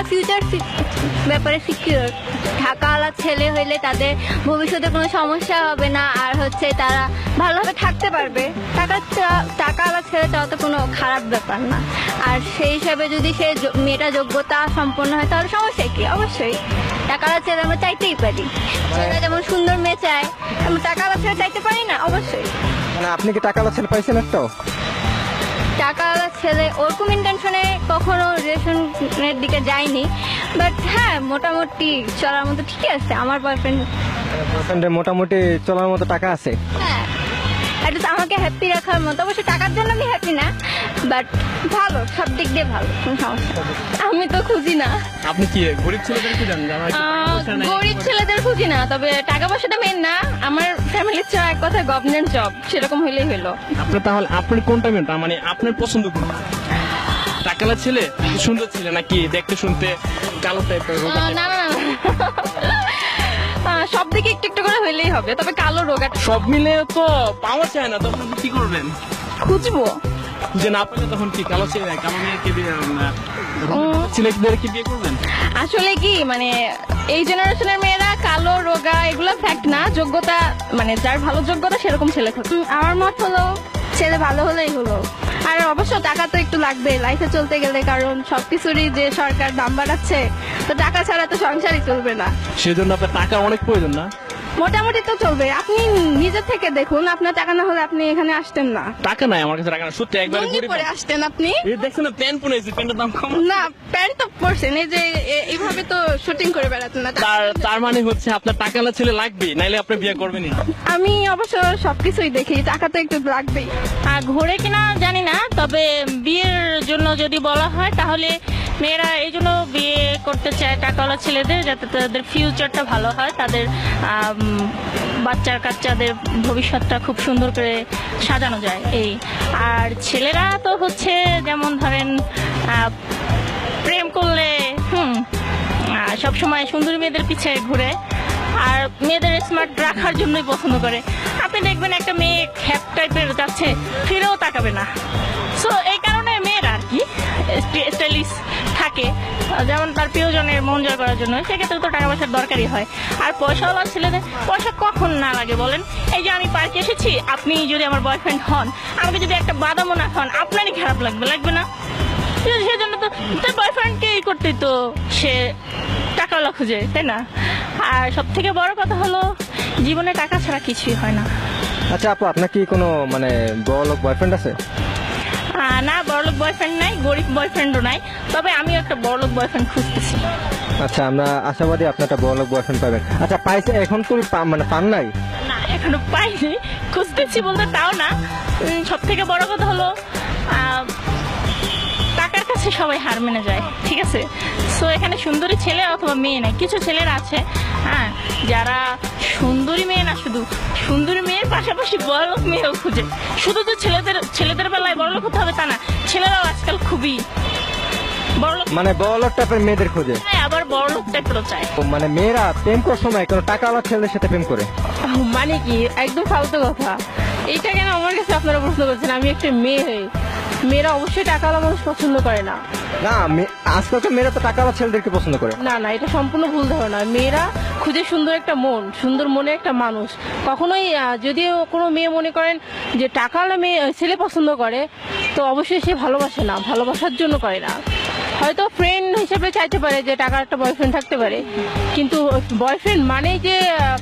Future ব্যাপারে secure. টাকাওয়ালা ছেলে হইলে তাদের ভবিষ্যতে কোনো সমস্যা হবে না, আর হচ্ছে তারা ভালোভাবে থাকতে পারবে। টাকাওয়ালা ছেলে চাওয়া তো কোনো খারাপ ব্যাপার না। আর সেই হিসাবে যদি সে মেয়েটা যোগ্যতা সম্পন্ন হয় তাহলে সমস্যা কি? অবশ্যই টাকাওয়ালা ছেলে আমরা চাইতেই পারি। ছেলেরা যেমন সুন্দর মেয়ে চায়, আমরা টাকাওয়ালা ছেলে চাইতে পারি না? অবশ্যই। মানে আপনি কি টাকাওয়ালা ছেলে পাইছেন একটাও? টাকাওয়ালা ছেলে ওরকম ইন্টেনশনে কখনো রিলেশনের দিকে যায়নি, বাট হ্যাঁ মোটামুটি চলার মতো ঠিকই আছে। আমার বয়ফ্রেন্ডের মোটামুটি চলার মতো টাকা আছে? হ্যাঁ, এটা আমাকে হ্যাপি রাখার মতো। অবশ্যই টাকার জন্য আমি হ্যাপি না, বাট ভালো, সব দিক দিয়ে ভালো, কোনো সমস্যা নেই। আমি তো খুঁজি না। আপনি কি গরিব ছেলেদের খুঁজেন? গরিব ছেলেদের খুঁজি না, তবে টাকা পয়সাটা মেন না। আমার ফ্যামিলির চাও এক কথা গভর্নমেন্ট জব, সেরকম হইলেই হলো। তাহলে আপনার কোনটা মেন? মানে আপনার পছন্দ কোনটা? টাকালা ছেলে, সুন্দর ছেলে, নাকি দেখতে শুনতে কালো টাইপের? না না না, সব দিকে একটু একটু করে হইলেই হবে, তবে কালো রোগা সব মিলে তো পাওয়া যায় না, তখন আপনি কি করবেন? খুঁজবো। যে না পেলে তখন কি কালো ছেলে, কালো মেয়েকে ছেলেদেরকে বিয়ে করবেন? আসলে কি মানে এই জেনারেশনের মেয়েরা কালো রোগা এগুলো ফ্যাক্ট না, যোগ্যতা মানে যার ভালো যোগ্যতা সেরকম ছেলে থাকে। আমার মত হলো ছেলে ভালো হলেই হলো। আর অবশ্য টাকা তো একটু লাগবে লাইফে চলতে গেলে, কারণ সবকিছুরই যে সরকার দাম বাড়াচ্ছে, তো টাকা ছাড়া তো সংসারই চলবে না। সেজন্য আপনার টাকা অনেক প্রয়োজন না? মোটামুটি তো চলবে। আপনি নিজে থেকে দেখুন, আপনার টাকা না হলে আপনি এখানে আসতেন না। টাকা নাই আমার কাছে, টাকা না, সত্যি একবারে লুঙ্গি গরিব। পরে আসতেন আপনি। এই দেখছেন না প্যান্ট পরেছি, প্যান্টের দাম কম না, প্যান্ট তো পরছেন, এই যে এইভাবে তো শুটিং করে বেড়াতেন না। তার মানে হচ্ছে আপনার টাকালা ছেলে লাগবে, নাইলে আপনি বিয়ে করবেনই? আমি অবশ্য সবকিছুই দেখি, টাকা তো একটু লাগবেই। আর ঘোরে কিনা জানি না, তবে বিয়ের জন্য যদি বলা হয় তাহলে মেয়েরা এই জন্য বিয়ে করতে চায় টাকাওয়ালা ছেলেদের, যাতে তাদের ফিউচারটা ভালো হয়, তাদের কাচ্চাদের ভবিষ্যৎটা খুব সুন্দর করে সাজানো যায় এই। আর ছেলেরা তো হচ্ছে যেমন ধরেন প্রেম করলে সব সময় সুন্দরী মেয়েদের পিছে ঘুরে, আর মেয়েদের স্মার্ট রাখার জন্যই পছন্দ করে। আপনি দেখবেন একটা মেয়ে খ্যাপ টাইপের যাচ্ছে, ফিরেও তাকাবে না। সো এই কারণে মেয়েরা আর কি স্টাইলিশ থাকে, যেমন তার প্রিয়জনের মন জয় করার জন্য। সেক্ষেত্রে তো টাকা পয়সার দরকারই হয়। আর পয়সাওয়ালা ছেলেদের পয়সা কখন না লাগে বলেন? এই যে আমি পার্কে এসেছি, আপনি যদি আমার বয়ফ্রেন্ড হন, আমাকে যদি একটা বাদামও না খান, আপনারই খারাপ লাগবে না? সেজন্য তো তার বয়ফ্রেন্ডকে করতেই তো সে টাকাওয়ালা খুঁজে, তাই না? আর সব থেকে বড় কথা হলো জীবনে টাকা ছাড়া কিছুই হয় না। আচ্ছা আপু, আপনার কি কোনো মানে বড়লোক বয়ফ্রেন্ড আছে? না, বড়লোক বয়ফ্রেন্ড নাই, গরিব বয়ফ্রেন্ডও নাই, তবে আমিও একটা বড়লোক বয়ফ্রেন্ড খুঁজতেছি। আচ্ছা, আমরা আশাবাদী আপনি একটা বড়লোক বয়ফ্রেন্ড পাবেন। আচ্ছা, পাইছে এখন তো মানে পান নাই? না, এখনো পাইনি, খুঁজতেছি বলতে তাও না। সব থেকে বড় কথা হলো টাকার কাছে সবাই হার মেনে যায়, ঠিক আছে? সো এখানে সুন্দরী ছেলে অথবা মেয়ে নাই, কিছু ছেলেরা আছে হ্যাঁ যারা সুন্দরী মেয়ে না, শুধু সুন্দরী মেয়ের পাশাপাশি বড়লোক মেয়েও খুঁজে। শুধু তো ছেলেদের বেলায় বড়লোক হতে হবে তা না, ছেলেরাও আজকাল খুবই বড়লোক, মানে বড়লোক টাইপের মেয়েদের খোঁজে, আবার বড়লোক টাইপেরও চায়। মানে মেয়েরা প্রেম করার সময় কোনো টাকাওয়ালা ছেলেদের সাথে প্রেম করে? মানে কি একদম ফালতু কথা। এইটা কেন আমার কাছে আপনারা প্রশ্ন করছেন? আমি একটা মেয়ে হয়ে, মেয়েরা অবশ্যই টাকাওয়ালা মানুষ পছন্দ করে না। না, আজকালকার মেয়েরা তো টাকাওয়ালা ছেলেদেরকে পছন্দ করে। না না, এটা সম্পূর্ণ ভুল ধারণা। মেয়েরা খুঁজে সুন্দর একটা মন, সুন্দর মনে একটা মানুষ। কখনোই যদিও কোনো মেয়ে মনে করেন যে টাকাওয়ালা মেয়ে ছেলে পছন্দ করে, তো অবশ্যই সে ভালোবাসে না, ভালোবাসার জন্য করে না। হয়তো ফ্রেন্ড হিসেবে চাইতে পারে যে টাকার একটা বয়ফ্রেন্ড থাকতে পারে, কিন্তু বয়ফ্রেন্ড মানেই যে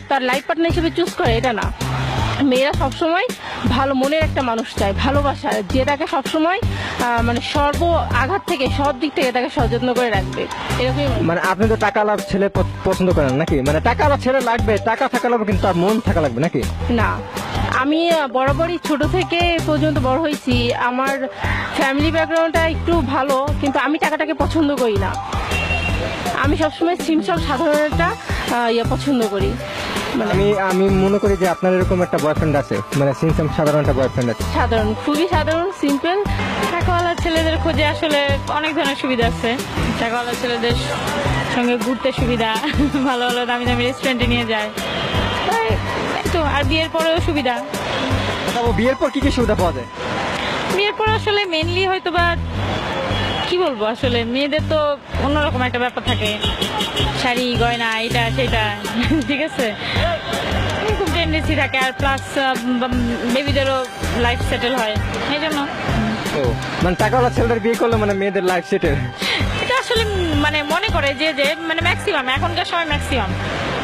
তার লাইফ পার্টনার হিসেবে চুজ করে এটা না। মেয়েরা সবসময় ভালো মনের একটা মানুষ চায়, ভালোবাসা, যে তাকে সবসময় মানে সর্ব আঘাত থেকে সব দিক থেকে তাকে সযত্ন করে রাখবে, এরকমই। মানে আপনি তো টাকাওয়ালা ছেলে পছন্দ করেন নাকি? মানে টাকাওয়ালা ছেলে লাগবে, টাকা থাকা লাগবে, কিন্তু তার মন থাকা লাগবে নাকি? না, আমি বরাবরই ছোট থেকে পর্যন্ত বড় হয়েছি, আমার ফ্যামিলি ব্যাকগ্রাউন্ডটা একটু ভালো, কিন্তু আমি টাকাটাকে পছন্দ করি না। আমি সবসময় সিম্পল সাধারণটা পছন্দ করি। আমি মনে করি যে আপনার এরকম একটা বয়ফ্রেন্ড আছে, মানে সাধারণ একটা বয়ফ্রেন্ড আছে। সাধারণ, খুবই সাধারণ, সিম্পল। টাকাওয়ালা ছেলেদের খোঁজে আসলে অনেক ধরনের সুবিধা আছে। টাকাওয়ালা ছেলেদের সঙ্গে ঘুরতে সুবিধা, ভালো ভালো দামি দামি রেস্টুরেন্টে নিয়ে যায়, তো আর বিয়ের পরেও সুবিধা। বিয়ের পর কি কি সুবিধা পাওয়া যায়? বিয়ের পর আসলে মেনলি হয়তো বা কি বলবো আসলে মেয়েদের তো অন্যরকম একটা ব্যাপার থাকে, শাড়ি গয়না এটা সেটা ঠিক আছে, এরকম টেন্ডেন্সি থাকে। আর প্লাস বেবিদেরও লাইফ সেটেল হয় এই জন্য। ও মানে টাকাওয়ালা ছেলেদের বিয়ে করলে মানে মেয়েদের লাইফ সেটেল। এটা আসলে মানে মনে করে যে যে মানে ম্যাক্সিমাম এখনকার সময় ম্যাক্সিমাম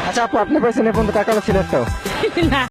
আচ্ছা আপু, আপনি পাইছেন এখন তো টাকাওয়ালা ছেলে তো? না